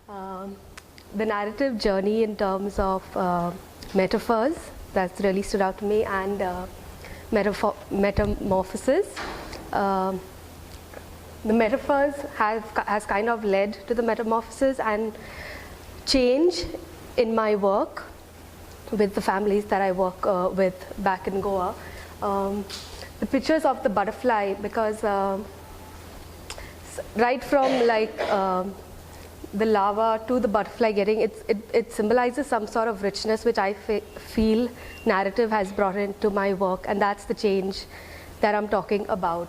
Um, the narrative journey in terms of metaphors, that's really stood out to me, and metamorphosis. The metaphors has kind of led to the metamorphosis and change in my work with the families that I work with back in Goa. The pictures of the butterfly, because right from like the larva to the butterfly getting, it symbolizes some sort of richness which I feel narrative has brought into my work, and that's the change that I'm talking about.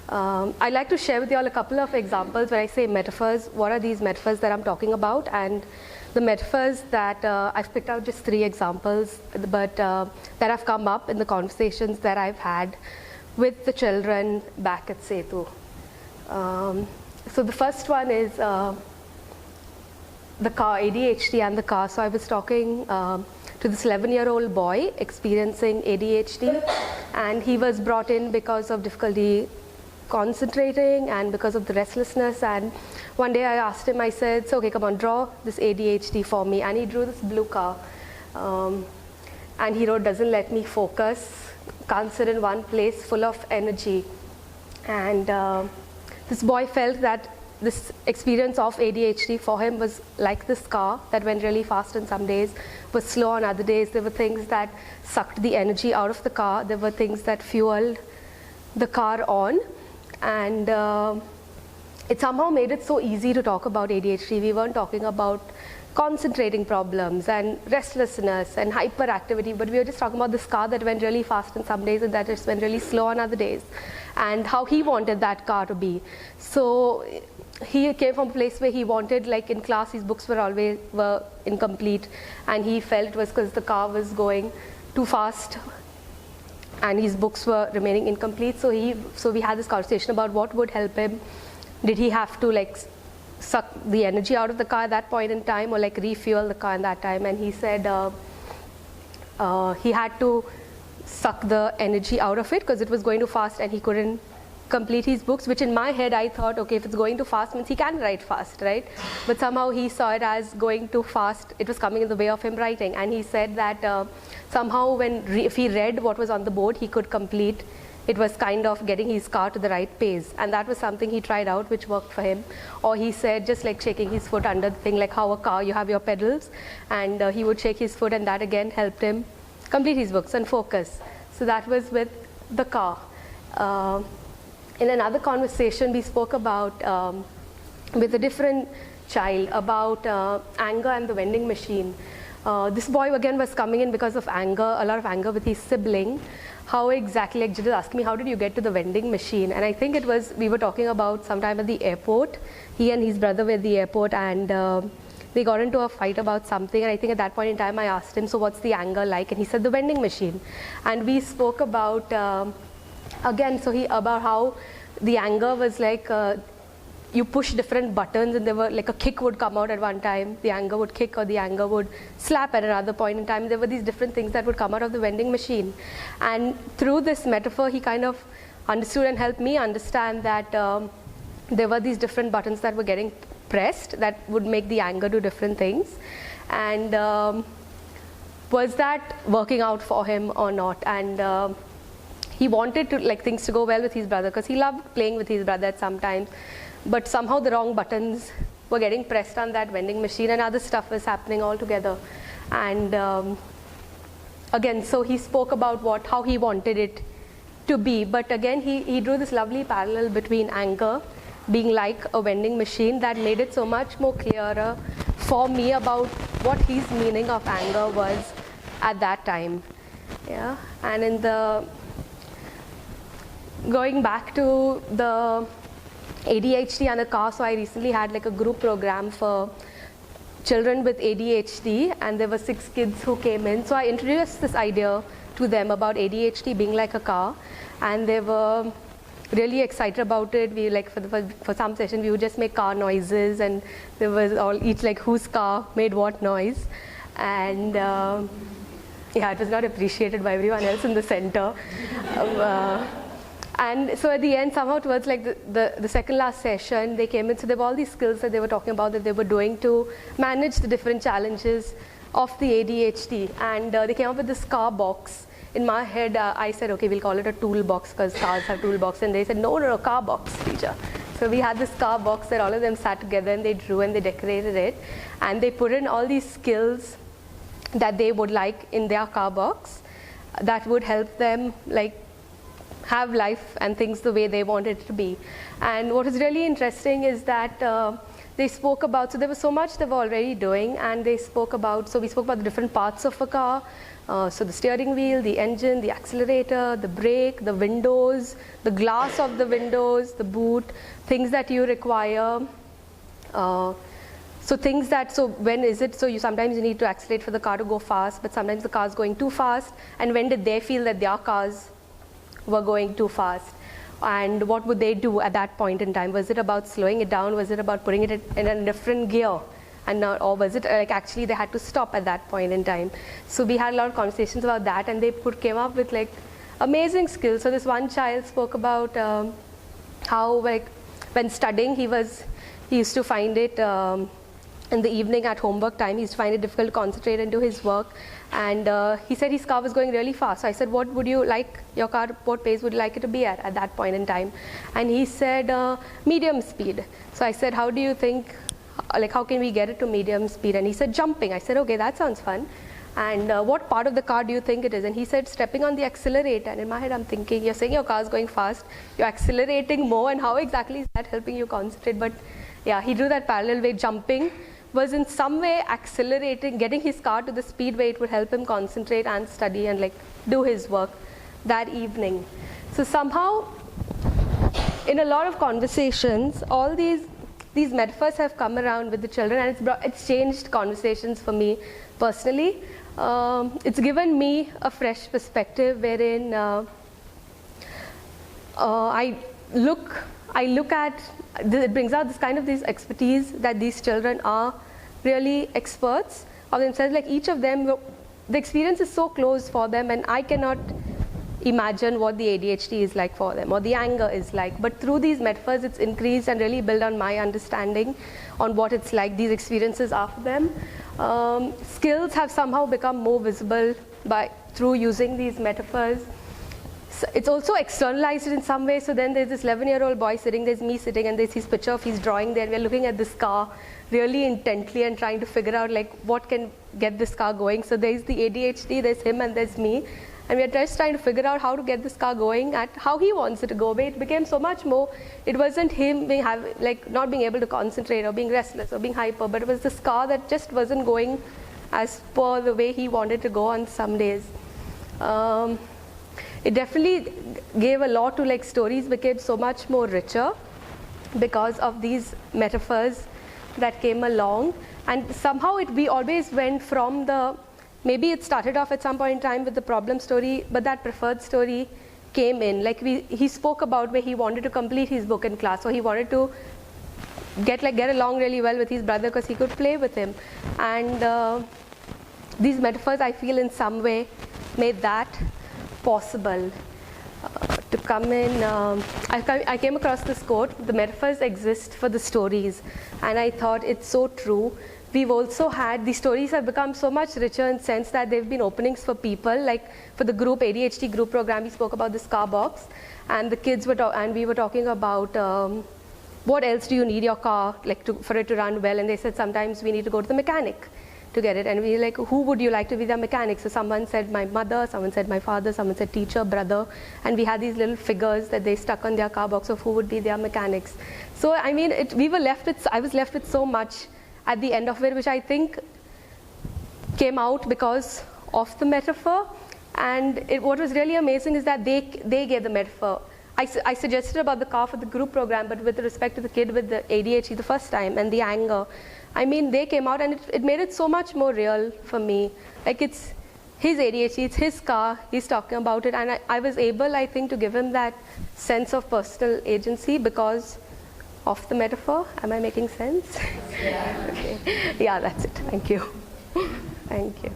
I'd like to share with you all a couple of examples when I say metaphors. What are these metaphors that I'm talking about? And the metaphors that I've picked out just 3 examples, but that have come up in the conversations that I've had with the children back at Sethu. So the first one is the car, ADHD and the car. So I was talking to this 11-year-old boy experiencing ADHD, and he was brought in because of difficulty concentrating and because of the restlessness. And one day I asked him, I said, so okay, come on, draw this ADHD for me. And he drew this blue car. And he wrote, doesn't let me focus, can't sit in one place, full of energy. And this boy felt that this experience of ADHD for him was like this car that went really fast on some days, was slow on other days. There were things that sucked the energy out of the car. There were things that fueled the car on. And it somehow made it so easy to talk about ADHD. We weren't talking about concentrating problems and restlessness and hyperactivity, but we were just talking about this car that went really fast on some days and that just went really slow on other days, and how he wanted that car to be. So he came from a place where he wanted, like in class, his books were incomplete, and he felt it was because the car was going too fast and his books were remaining incomplete. So we had this conversation about what would help him. Did he have to like suck the energy out of the car at that point in time, or like refuel the car in that time? And he said he had to suck the energy out of it because it was going too fast and he couldn't complete his books, which in my head I thought, okay, if it's going too fast means he can write fast, right? But somehow he saw it as going too fast, it was coming in the way of him writing. And he said that somehow if he read what was on the board, he could complete. It was kind of getting his car to the right pace, and that was something he tried out which worked for him. Or he said just like shaking his foot under the thing, like how a car, you have your pedals, and he would shake his foot, and that again helped him complete his books and focus. So that was with the car. In another conversation, we spoke about, with a different child, about anger and the vending machine. This boy again was coming in because of anger, a lot of anger with his sibling. How exactly, like Jill asked me, how did you get to the vending machine? And I think it was, we were talking about sometime at the airport. He and his brother were at the airport, and they got into a fight about something. And I think at that point in time, I asked him, so what's the anger like? And he said, the vending machine. And we spoke about, again, about how the anger was like, you push different buttons and there were like a kick would come out at one time, the anger would kick, or the anger would slap at another point in time. There were these different things that would come out of the vending machine. And through this metaphor, he kind of understood and helped me understand that there were these different buttons that were getting pressed that would make the anger do different things. And was that working out for him or not? And he wanted to like things to go well with his brother because he loved playing with his brother at some times. But somehow the wrong buttons were getting pressed on that vending machine, and other stuff was happening altogether. And again, so he spoke about how he wanted it to be. But again, he drew this lovely parallel between anger being like a vending machine that made it so much more clearer for me about what his meaning of anger was at that time. Yeah, and in the going back to the ADHD and the car, so I recently had like a group program for children with ADHD, and there were 6 kids who came in. So I introduced this idea to them about ADHD being like a car, and they were really excited about it. We like for some session we would just make car noises, and there was each like whose car made what noise, and yeah, it was not appreciated by everyone else in the center. And so at the end, somehow towards like the second last session, they came in. So there were all these skills that they were talking about that they were doing to manage the different challenges of the ADHD. And they came up with this car box. In my head, I said, okay, we'll call it a toolbox because cars have toolbox. And they said, no, car box, teacher. So we had this car box that all of them sat together and they drew and they decorated it. And they put in all these skills that they would like in their car box that would help them like have life and things the way they want it to be. And what was really interesting is that they spoke about, so there was so much they were already doing, and they spoke about, so we spoke about the different parts of a car. So the steering wheel, the engine, the accelerator, the brake, the windows, the glass of the windows, the boot, things that you require. So things that, so when is it, so you sometimes you need to accelerate for the car to go fast, but sometimes the car's going too fast, and when did they feel that their cars were going too fast? And what would they do at that point in time? Was it about slowing it down? Was it about putting it in a different gear? And not, or was it like actually they had to stop at that point in time? So we had a lot of conversations about that, and they came up with like amazing skills. So this one child spoke about how like when studying he used to find it in the evening at homework time, he used to find it difficult to concentrate and do his work. And he said his car was going really fast. So I said, what would you like your car, what pace would you like it to be at that point in time? And he said, medium speed. So I said, how do you think, like how can we get it to medium speed? And he said, jumping. I said, okay, that sounds fun. And what part of the car do you think it is? And he said, stepping on the accelerator. And in my head, I'm thinking, you're saying your car's going fast, you're accelerating more, and how exactly is that helping you concentrate? But yeah, he drew that parallel way. Jumping was in some way accelerating, getting his car to the speed where it would help him concentrate and study and like do his work that evening. So somehow, in a lot of conversations, all these metaphors have come around with the children, and it's changed conversations for me personally. It's given me a fresh perspective wherein I look at, it brings out this kind of these expertise that these children are really experts of themselves. Like each of them, the experience is so close for them, and I cannot imagine what the ADHD is like for them or the anger is like. But through these metaphors, it's increased and really built on my understanding on what it's like, these experiences are for them. Skills have somehow become more visible through using these metaphors. It's also externalized in some way. So then there's this 11-year-old boy sitting, there's me sitting, and there's his picture of his drawing there. We're looking at this car really intently and trying to figure out like what can get this car going. So there's the ADHD, there's him, and there's me. And we're just trying to figure out how to get this car going at how he wants it to go. But it became so much more, it wasn't him not being able to concentrate or being restless or being hyper, but it was this car that just wasn't going as per the way he wanted to go on some days. It definitely gave a lot to like stories became so much more richer because of these metaphors that came along. And somehow we always went from maybe it started off at some point in time with the problem story, but that preferred story came in. Like he spoke about where he wanted to complete his book in class, or he wanted to get along really well with his brother because he could play with him. And these metaphors, I feel in some way made that possible to come in. I came across this quote, the metaphors exist for the stories, and I thought it's so true. We've also had, these stories have become so much richer in the sense that they've been openings for people, like for the group, ADHD group program, we spoke about this car box, and the kids and we were talking about what else do you need your car for it to run well, and they said sometimes we need to go to the mechanic to get it, and we were like, who would you like to be the mechanic? So someone said my mother, someone said my father, someone said teacher, brother, and we had these little figures that they stuck on their car box of who would be their mechanics. So I mean, I was left with so much at the end of it, which I think came out because of the metaphor. And what was really amazing is that they gave the metaphor. I suggested about the car for the group program, but with respect to the kid with the ADHD the first time and the anger, I mean, they came out and it made it so much more real for me. Like it's his ADHD, it's his car, he's talking about it, and I was able, I think, to give him that sense of personal agency because of the metaphor. Am I making sense? Yeah. Okay. Yeah, that's it. Thank you. Thank you.